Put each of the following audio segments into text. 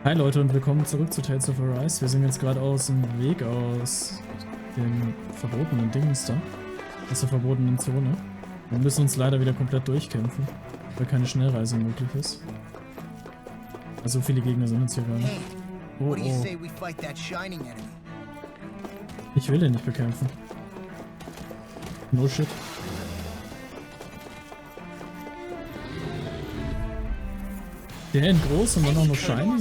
Hi Leute und willkommen zurück zu Tales of Arise. Wir sind jetzt gerade aus dem Weg aus dem verbotenen Dings da. Aus der verbotenen Zone. Wir müssen uns leider wieder komplett durchkämpfen, weil keine Schnellreise möglich ist. Also so viele Gegner sind jetzt hier gar nicht. Oh, oh. Ich will den nicht bekämpfen. No shit. Der in groß und dann auch noch shiny?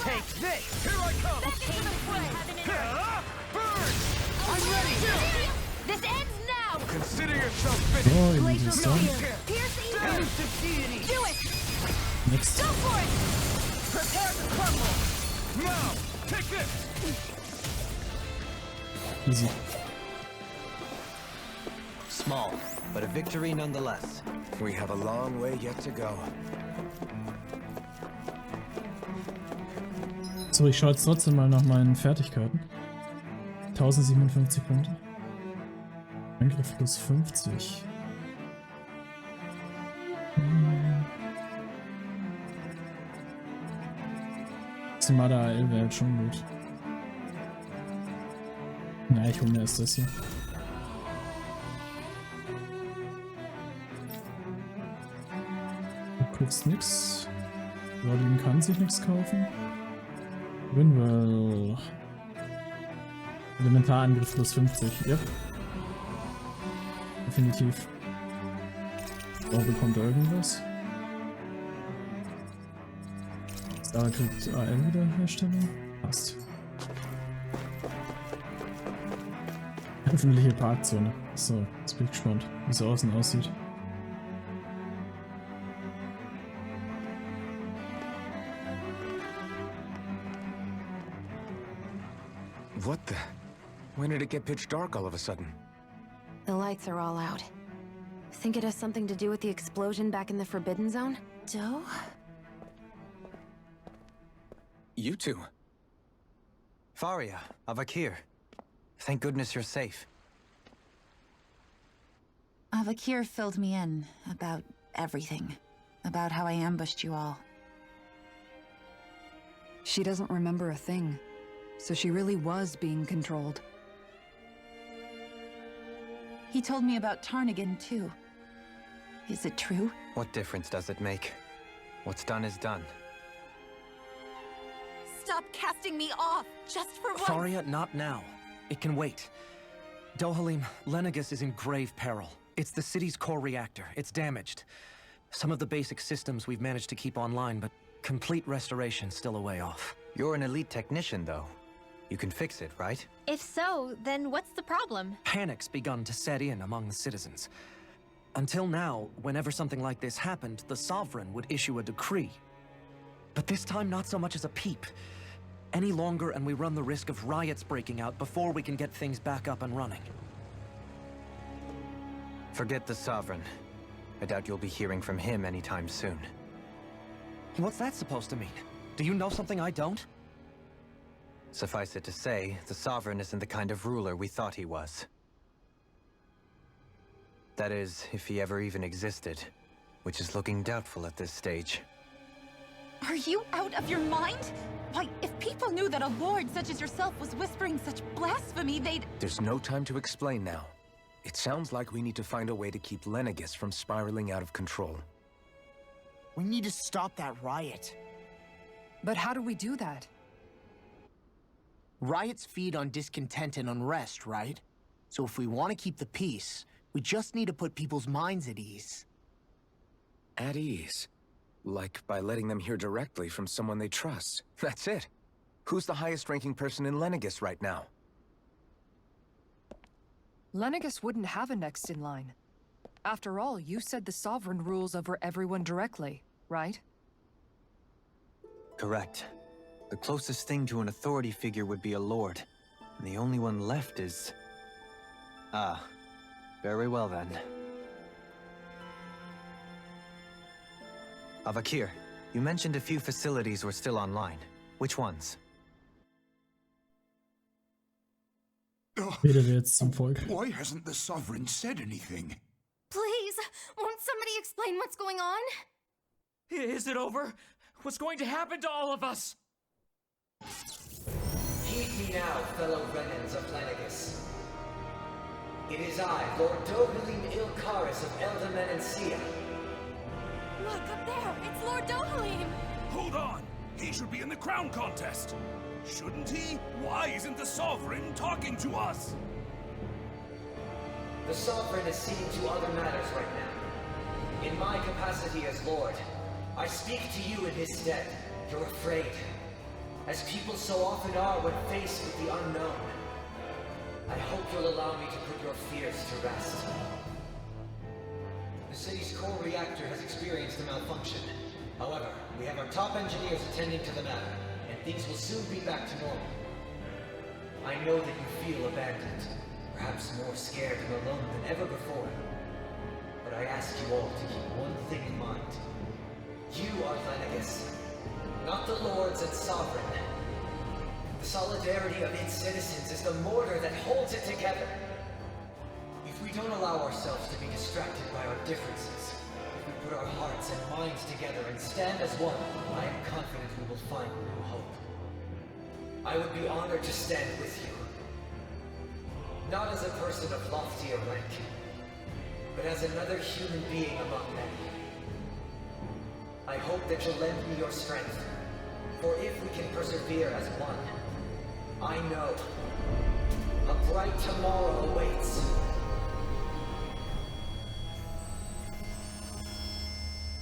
Echt nicht. Oh, irgendwie ist da. Next. Easy. Small, but a victory nonetheless. We have a long way yet to go. So, ich schaue jetzt trotzdem mal nach meinen Fertigkeiten. 1057 Punkte. Angriff plus 50. Maximaler AL wäre halt schon gut. Na, ich hole mir erst das hier. Du kriegst nix. Rodin kann sich nichts kaufen. Winwell. Elementarangriff plus 50. Ja. Definitiv. Oh, bekommt er irgendwas? Da kriegt AL wieder Herstellung. Passt. Öffentliche Parkzone. So, jetzt bin ich gespannt, wie es außen aussieht. What the? When did it get pitch dark all of a sudden? The lights are all out. Think it has something to do with the explosion back in the Forbidden Zone? Doe? You two. Faria, Avakir. Thank goodness you're safe. Avakir filled me in about everything. About how I ambushed you all. She doesn't remember a thing. So she really was being controlled. He told me about Tarnigan, too. Is it true? What difference does it make? What's done is done. Stop casting me off, just for once! Faria, not now. It can wait. Dohalim, Lenegus is in grave peril. It's the city's core reactor. It's damaged. Some of the basic systems we've managed to keep online, but complete restoration's still a way off. You're an elite technician, though. You can fix it, right? If so, then what's the problem? Panic's begun to set in among the citizens. Until now, whenever something like this happened, the Sovereign would issue a decree. But this time, not so much as a peep. Any longer and we run the risk of riots breaking out before we can get things back up and running. Forget the Sovereign. I doubt you'll be hearing from him anytime soon. What's that supposed to mean? Do you know something I don't? Suffice it to say, the Sovereign isn't the kind of ruler we thought he was. That is, if he ever even existed, which is looking doubtful at this stage. Are you out of your mind? Why, if people knew that a lord such as yourself was whispering such blasphemy, they'd— There's no time to explain now. It sounds like we need to find a way to keep Lenegus from spiraling out of control. We need to stop that riot. But how do we do that? Riots feed on discontent and unrest, right? So if we want to keep the peace, we just need to put people's minds at ease. At ease? Like by letting them hear directly from someone they trust. That's it. Who's the highest-ranking person in Lenegus right now? Lenegus wouldn't have a next in line. After all, you said the Sovereign rules over everyone directly, right? Correct. The closest thing to an authority figure would be a lord. And the only one left is... Ah. Very well then. Avakir, you mentioned a few facilities were still online. Which ones? Rede wir jetzt zum Volk. Why hasn't the Sovereign said anything? Please, won't somebody explain what's going on? Is it over? What's going to happen to all of us? Heed me now, fellow remnants of Lenegis. It is I, Lord Dohalim Ilkaris of Eldaman and Sia. Look, up there! It's Lord Dohalim! Hold on! He should be in the crown contest! Shouldn't he? Why isn't the Sovereign talking to us? The Sovereign is seeing to other matters right now. In my capacity as Lord, I speak to you in his stead. You're afraid, as people so often are when faced with the unknown. I hope you'll allow me to put your fears to rest. The city's core reactor has experienced a malfunction. However, we have our top engineers attending to the matter, and things will soon be back to normal. I know that you feel abandoned, perhaps more scared and alone than ever before. But I ask you all to keep one thing in mind. You are Lenegis, not the Lords and Sovereign. The solidarity of its citizens is the mortar that holds it together. If we don't allow ourselves to be distracted by our differences, if we put our hearts and minds together and stand as one, I am confident we will find new hope. I would be honored to stand with you. Not as a person of loftier rank, but as another human being among many. I hope that you'll lend me your strength, for if we can persevere as one, I know a bright tomorrow awaits.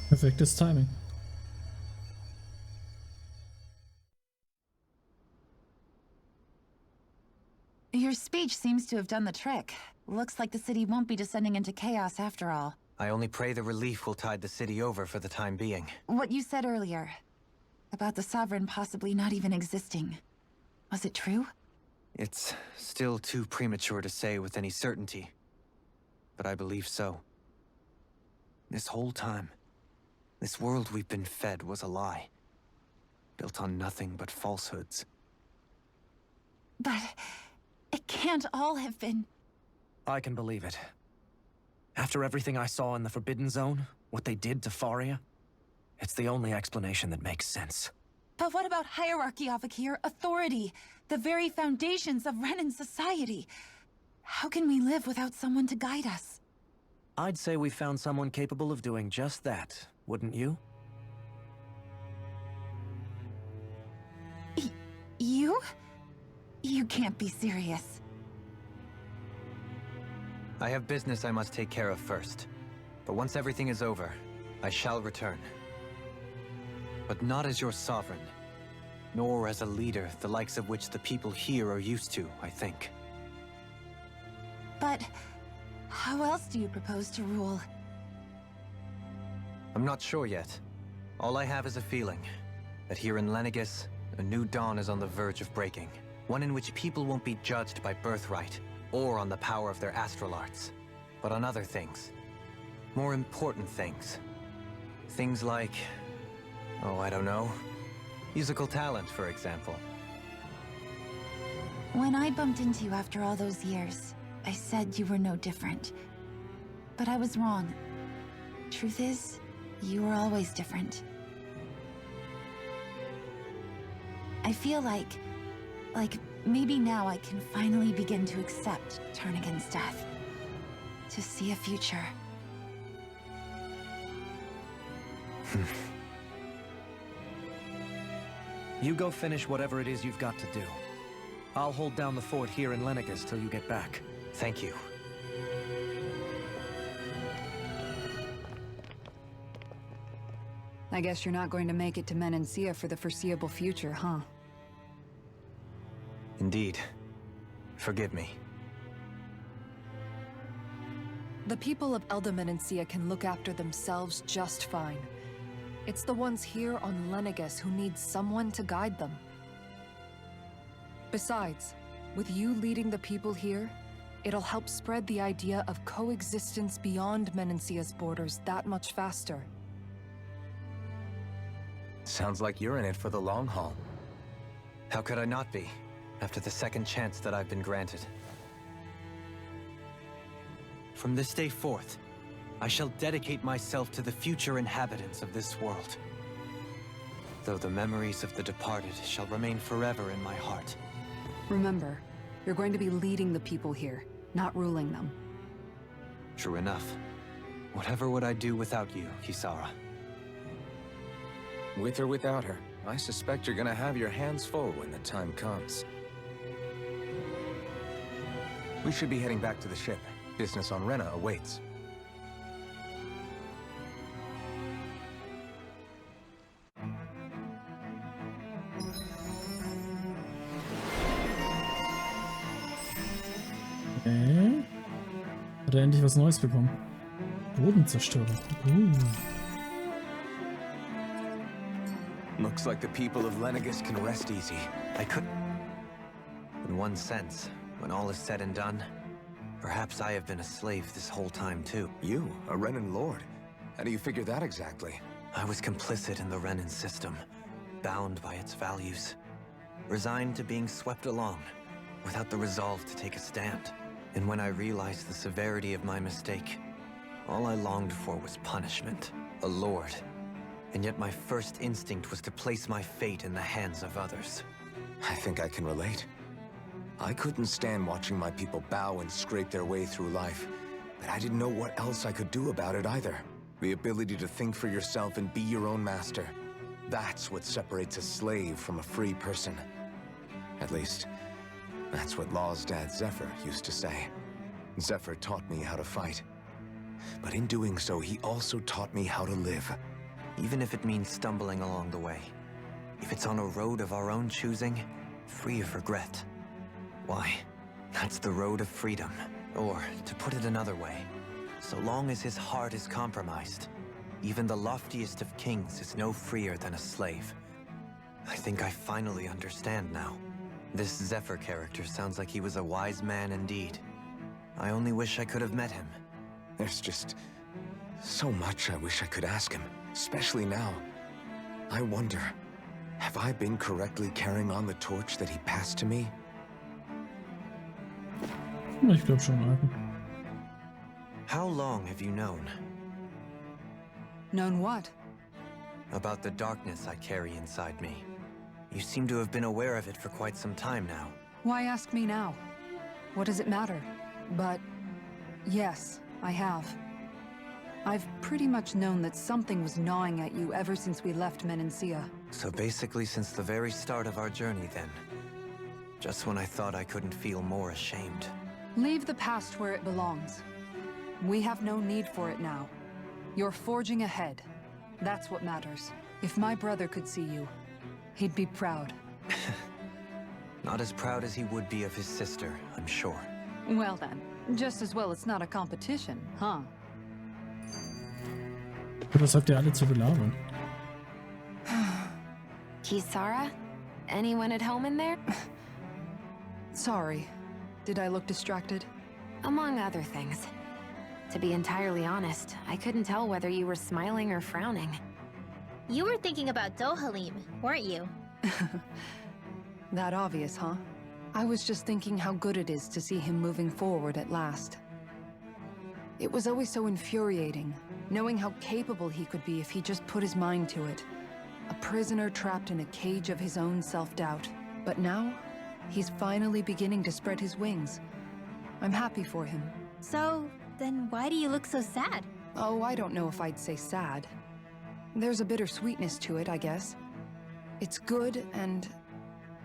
Perfektes Timing. Your speech seems to have done the trick. Looks like the city won't be descending into chaos after all. I only pray the relief will tide the city over for the time being. What you said earlier, about the Sovereign possibly not even existing. Was it true? It's still too premature to say with any certainty, but I believe so. This whole time, this world we've been fed was a lie, built on nothing but falsehoods. But it can't all have been... I can believe it. After everything I saw in the Forbidden Zone, what they did to Faria, it's the only explanation that makes sense. But what about hierarchy, Avakir? Authority? The very foundations of Renan society? How can we live without someone to guide us? I'd say we found someone capable of doing just that, wouldn't you? You? You can't be serious. I have business I must take care of first. But once everything is over, I shall return. But not as your sovereign, nor as a leader the likes of which the people here are used to, I think. But how else do you propose to rule? I'm not sure yet. All I have is a feeling that here in Lenegis, a new dawn is on the verge of breaking. One in which people won't be judged by birthright, or on the power of their astral arts, but on other things. More important things. Things like, oh, I don't know, musical talent, for example. When I bumped into you after all those years, I said you were no different. But I was wrong. Truth is, you were always different. I feel like maybe now I can finally begin to accept Turnagain's death. To see a future. You go finish whatever it is you've got to do. I'll hold down the fort here in Lenegis till you get back. Thank you. I guess you're not going to make it to Menancia for the foreseeable future, huh? Indeed. Forgive me. The people of Menancia can look after themselves just fine. It's the ones here on Lenegis who need someone to guide them. Besides, with you leading the people here, it'll help spread the idea of coexistence beyond Menancia's borders that much faster. Sounds like you're in it for the long haul. How could I not be, after the second chance that I've been granted? From this day forth, I shall dedicate myself to the future inhabitants of this world. Though the memories of the departed shall remain forever in my heart. Remember, you're going to be leading the people here, not ruling them. True enough. Whatever would I do without you, Kisara? With or without her, I suspect you're gonna have your hands full when the time comes. We should be heading back to the ship. Business on Rena awaits. Hat er endlich was Neues bekommen? Bodenzerstörer. Looks like the people of Lenegis can rest easy. I could... In one sense, when all is said and done, perhaps I have been a slave this whole time too. You, a Renan lord? How do you figure that exactly? I was complicit in the Renan system, bound by its values, resigned to being swept along, without the resolve to take a stand. And when I realized the severity of my mistake, all I longed for was punishment, a lord. And yet my first instinct was to place my fate in the hands of others. I think I can relate. I couldn't stand watching my people bow and scrape their way through life, but I didn't know what else I could do about it either. The ability to think for yourself and be your own master. That's what separates a slave from a free person. At least, that's what Law's dad Zephyr used to say. Zephyr taught me how to fight. But in doing so, he also taught me how to live. Even if it means stumbling along the way. If it's on a road of our own choosing, free of regret. Why, that's the road of freedom. Or, to put it another way, so long as his heart is compromised, even the loftiest of kings is no freer than a slave. I think I finally understand now. This Zephyr character sounds like he was a wise man indeed. I only wish I could have met him. There's just so much I wish I could ask him, especially now. I wonder, have I been correctly carrying on the torch that he passed to me? Ich glaube schon, Alten. How long have you known? Known what? About the darkness I carry inside me. You seem to have been aware of it for quite some time now. Why ask me now? What does it matter? But yes, I have. I've pretty much known that something was gnawing at you ever since we left Menancia. So basically since the very start of our journey then. Just when I thought I couldn't feel more ashamed. Leave the past where it belongs. We have no need for it now. You're forging ahead. That's what matters. If my brother could see you, he'd be proud. Not as proud as he would be of his sister, I'm sure. Well then, just as well it's not a competition, huh? Was habt ihr alle zu belabern? Kisara? Anyone at home in there? Sorry. Did I look distracted? Among other things. To be entirely honest, I couldn't tell whether you were smiling or frowning. You were thinking about Dohalim, weren't you? That obvious, huh? I was just thinking how good it is to see him moving forward at last. It was always so infuriating, knowing how capable he could be if he just put his mind to it. A prisoner trapped in a cage of his own self-doubt. But now, he's finally beginning to spread his wings. I'm happy for him. So, then why do you look so sad? Oh, I don't know if I'd say sad. There's a bittersweetness to it, I guess. It's good and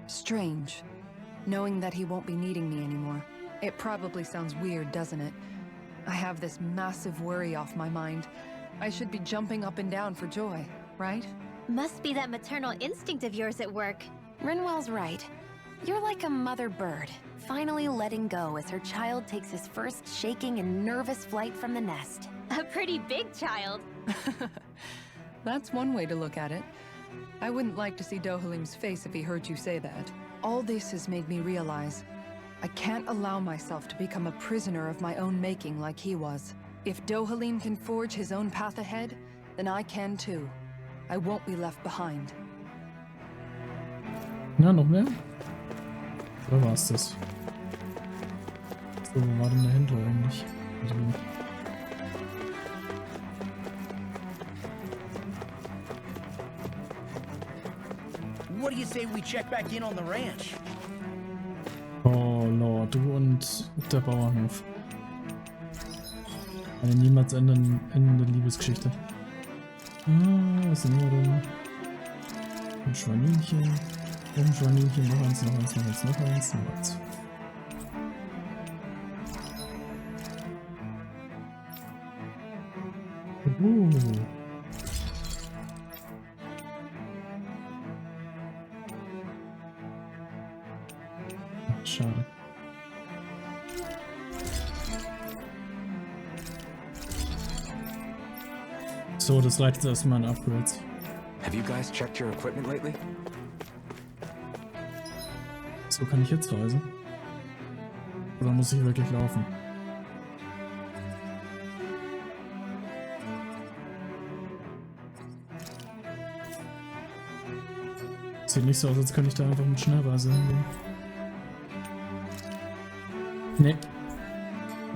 strange, knowing that he won't be needing me anymore. It probably sounds weird, doesn't it? I have this massive worry off my mind. I should be jumping up and down for joy, right? Must be that maternal instinct of yours at work. Rinwell's right. You're like a mother bird, finally letting go as her child takes his first shaking and nervous flight from the nest. A pretty big child. That's one way to look at it. I wouldn't like to see Dohalim's face if he heard you say that. All this has made me realize I can't allow myself to become a prisoner of my own making like he was. If Dohalim can forge his own path ahead, then I can too. I won't be left behind. Na, noch mehr? Oder war's das? So, wo war denn der Händler eigentlich? What do you say we check back in on the ranch? Oh Lord, du und der Bauernhof. Eine niemals endende Liebesgeschichte. Ah, was sind wir denn? Ein Schwaninchen. Ein Schwaninchen, noch eins, noch eins, noch eins, noch eins, noch eins. Schade. So, das reicht jetzt erstmal an Upgrades. Have you guys checked your equipment lately? So kann ich jetzt reisen. Oder muss ich wirklich laufen? Sieht nicht so aus, als könnte ich da einfach mit Schnellreise hingehen. Nee.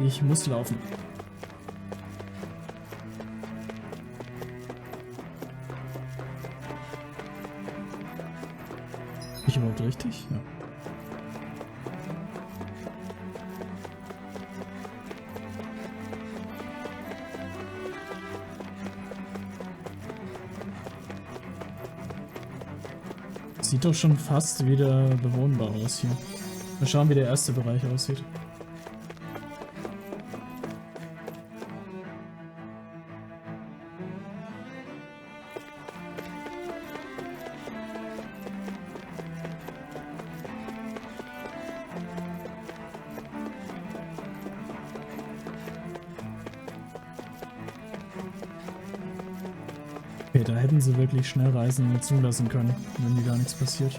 Ich muss laufen. Bin ich überhaupt richtig? Ja. Sieht doch schon fast wieder bewohnbar aus hier. Mal schauen, wie der erste Bereich aussieht. Okay, da hätten sie wirklich Schnellreisen zulassen können, wenn hier gar nichts passiert.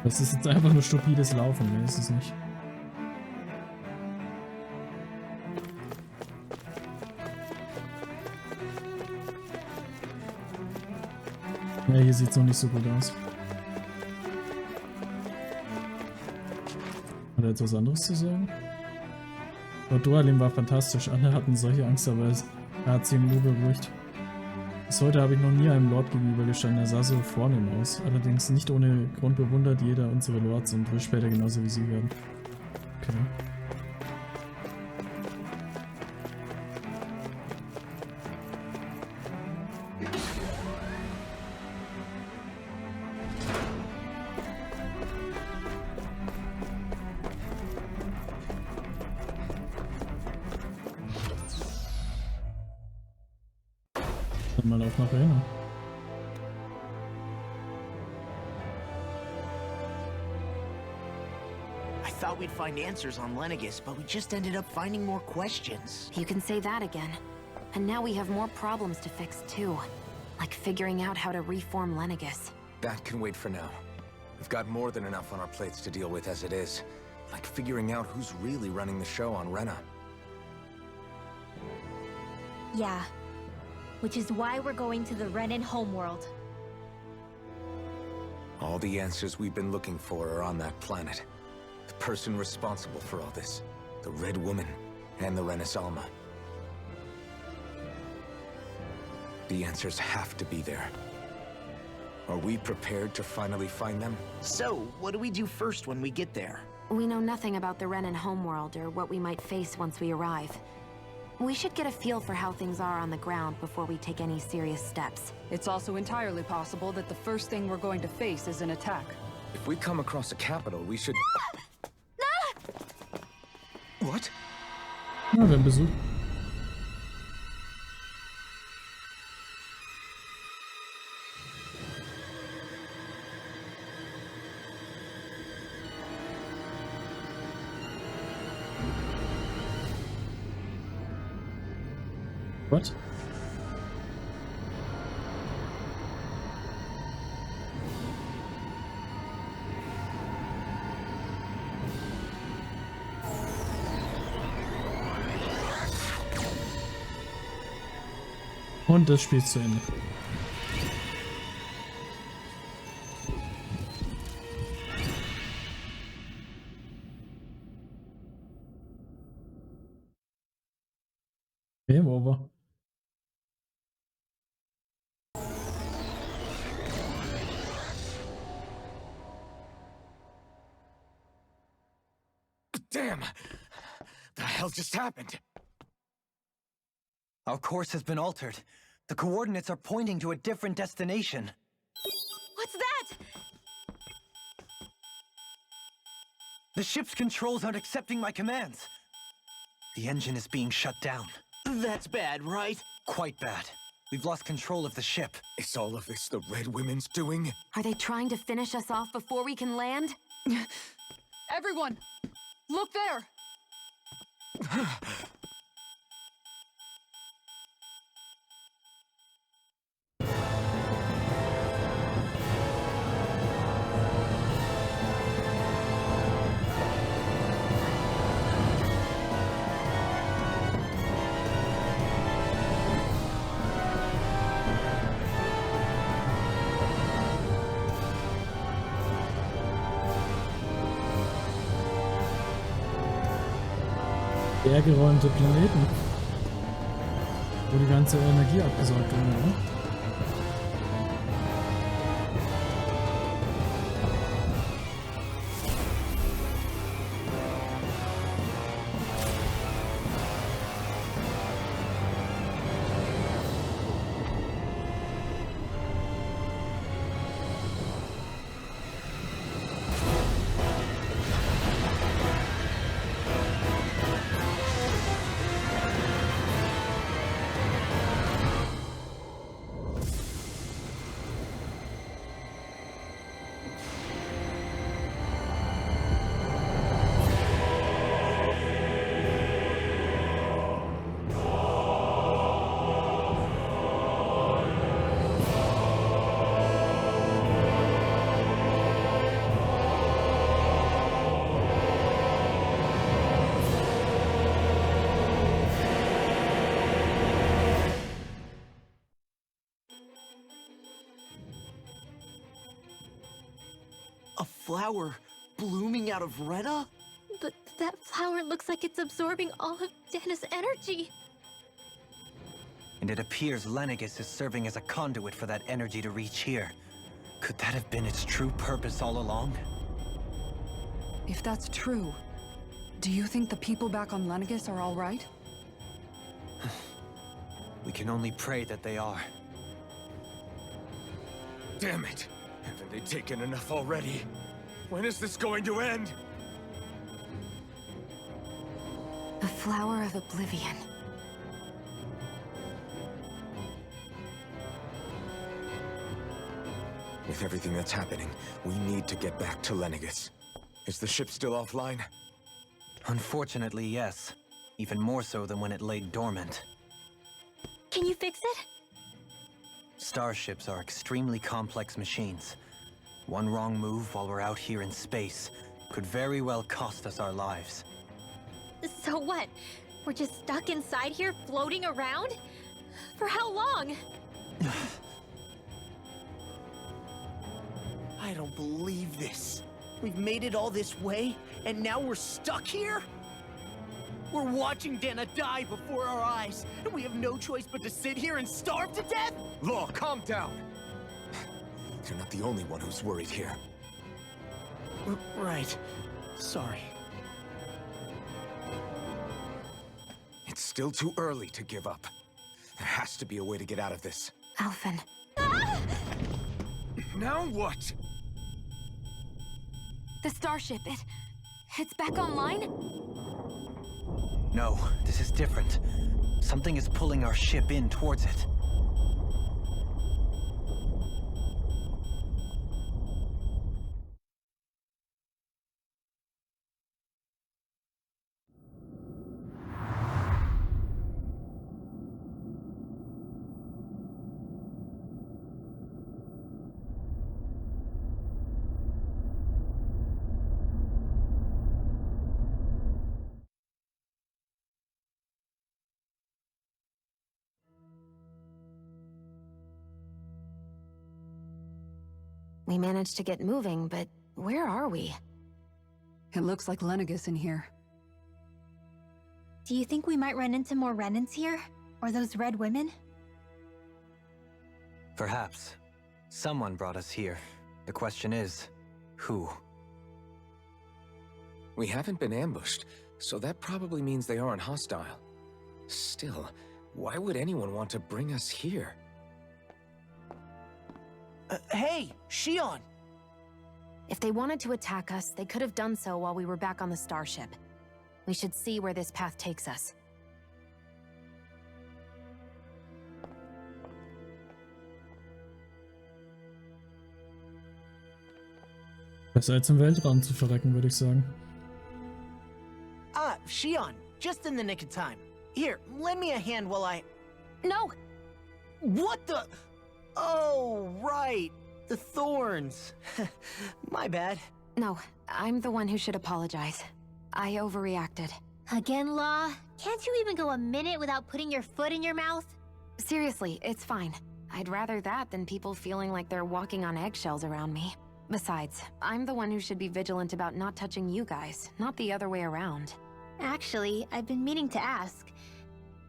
Das ist jetzt einfach nur stupides Laufen, mehr ist es nicht. Ja, hier sieht es noch nicht so gut aus. Hat er jetzt was anderes zu sagen? Doalim war fantastisch, alle hatten solche Angst, aber er hat sie im Nu beruhigt. Bis heute habe ich noch nie einem Lord gegenübergestanden, er sah so vornehm aus. Allerdings nicht ohne Grund bewundert jeder unsere Lords und will später genauso wie sie werden. Okay. Mal auf nach Rena. I thought we'd find answers on Lenegis, but we just ended up finding more questions. You can say that again. And now we have more problems to fix too. Like figuring out how to reform Lenegis. That can wait for now. We've got more than enough on our plates to deal with as it is. Like figuring out who's really running the show on Rena. Yeah. Which is why we're going to the Renan homeworld. All the answers we've been looking for are on that planet. The person responsible for all this. The Red Woman and the Renasalma. The answers have to be there. Are we prepared to finally find them? So, what do we do first when we get there? We know nothing about the Renan homeworld or what we might face once we arrive. We should get a feel for how things are on the ground before we take any serious steps. It's also entirely possible that the first thing we're going to face is an attack. If we come across a capital, we should... What? Ja, wir haben Besuch. What? Und das Spiel ist zu Ende. Damn! The hell just happened? Our course has been altered. The coordinates are pointing to a different destination. What's that? The ship's controls aren't accepting my commands. The engine is being shut down. That's bad, right? Quite bad. We've lost control of the ship. Is all of this the Red Women's doing? Are they trying to finish us off before we can land? Everyone, look there! Leergeräumte Planeten, wo die ganze Energie abgesaugt wurde, ne? A flower blooming out of Rena? But that flower looks like it's absorbing all of Dana's energy. And it appears Lenegis is serving as a conduit for that energy to reach here. Could that have been its true purpose all along? If that's true, do you think the people back on Lenegis are all right? We can only pray that they are. Damn it! Haven't they taken enough already? When is this going to end? The flower of oblivion. With everything that's happening, we need to get back to Lenegis. Is the ship still offline? Unfortunately, yes. Even more so than when it lay dormant. Can you fix it? Starships are extremely complex machines. One wrong move while we're out here in space could very well cost us our lives. So what? We're just stuck inside here, floating around? For how long? I don't believe this. We've made it all this way, and now we're stuck here? We're watching Dana die before our eyes, and we have no choice but to sit here and starve to death? Law, calm down! You're not the only one who's worried here. Right. Sorry. It's still too early to give up. There has to be a way to get out of this. Alphen. Now what? The starship, it's back online? No, this is different. Something is pulling our ship in towards it. We managed to get moving, but where are we? It looks like Lenegis in here. Do you think we might run into more Renans here? Or those red women? Perhaps. Someone brought us here. The question is, who? We haven't been ambushed, so that probably means they aren't hostile. Still, why would anyone want to bring us here? Hey, Shion! If they wanted to attack us, they could have done so while we were back on the starship. We should see where this path takes us. Besser als im Weltraum zu verrecken, würde ich sagen. Ah, Shion, just in the nick of time. Here, lend me a hand while I... No! What the... Oh, right. The thorns. My bad. No, I'm the one who should apologize. I overreacted. Again, Law? Can't you even go a minute without putting your foot in your mouth? Seriously, it's fine. I'd rather that than people feeling like they're walking on eggshells around me. Besides, I'm the one who should be vigilant about not touching you guys, not the other way around. Actually, I've been meaning to ask.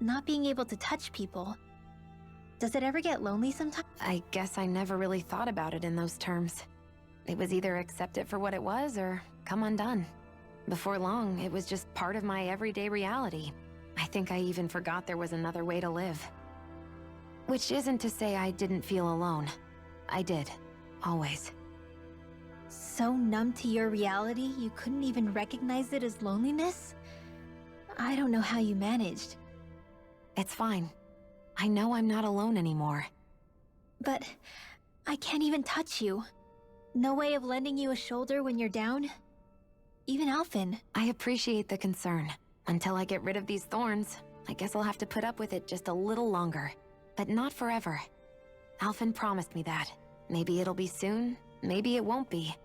Not being able to touch people, does it ever get lonely sometimes? I guess I never really thought about it in those terms. It was either accept it for what it was or come undone. Before long, it was just part of my everyday reality. I think I even forgot there was another way to live. Which isn't to say I didn't feel alone. I did. Always. So numb to your reality, you couldn't even recognize it as loneliness? I don't know how you managed. It's fine. I know I'm not alone anymore. But I can't even touch you. No way of lending you a shoulder when you're down? Even Alphen. I appreciate the concern. Until I get rid of these thorns, I guess I'll have to put up with it just a little longer. But not forever. Alphen promised me that. Maybe it'll be soon, maybe it won't be.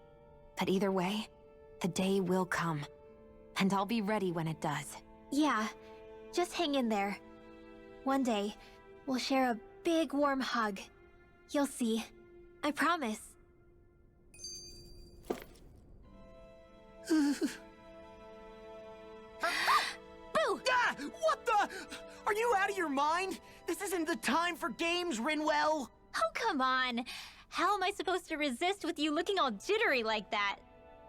But either way, the day will come. And I'll be ready when it does. Yeah, just hang in there. One day, we'll share a big warm hug. You'll see. I promise. Boo! Ah, what the? Are you out of your mind? This isn't the time for games, Rinwell! Oh, come on. How am I supposed to resist with you looking all jittery like that?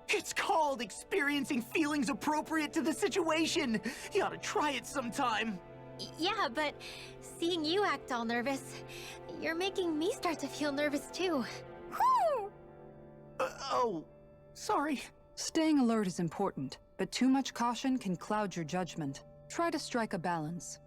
It's called experiencing feelings appropriate to the situation. You ought to try it sometime. Yeah, but seeing you act all nervous, you're making me start to feel nervous too. Oh, sorry. Staying alert is important, but too much caution can cloud your judgment. Try to strike a balance.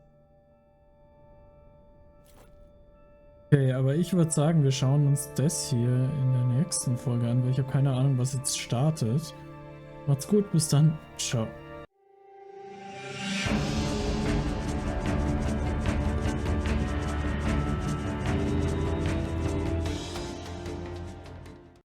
Okay, aber ich würde sagen, wir schauen uns das hier in der nächsten Folge an, weil ich habe keine Ahnung, was jetzt startet. Macht's gut, bis dann. Ciao.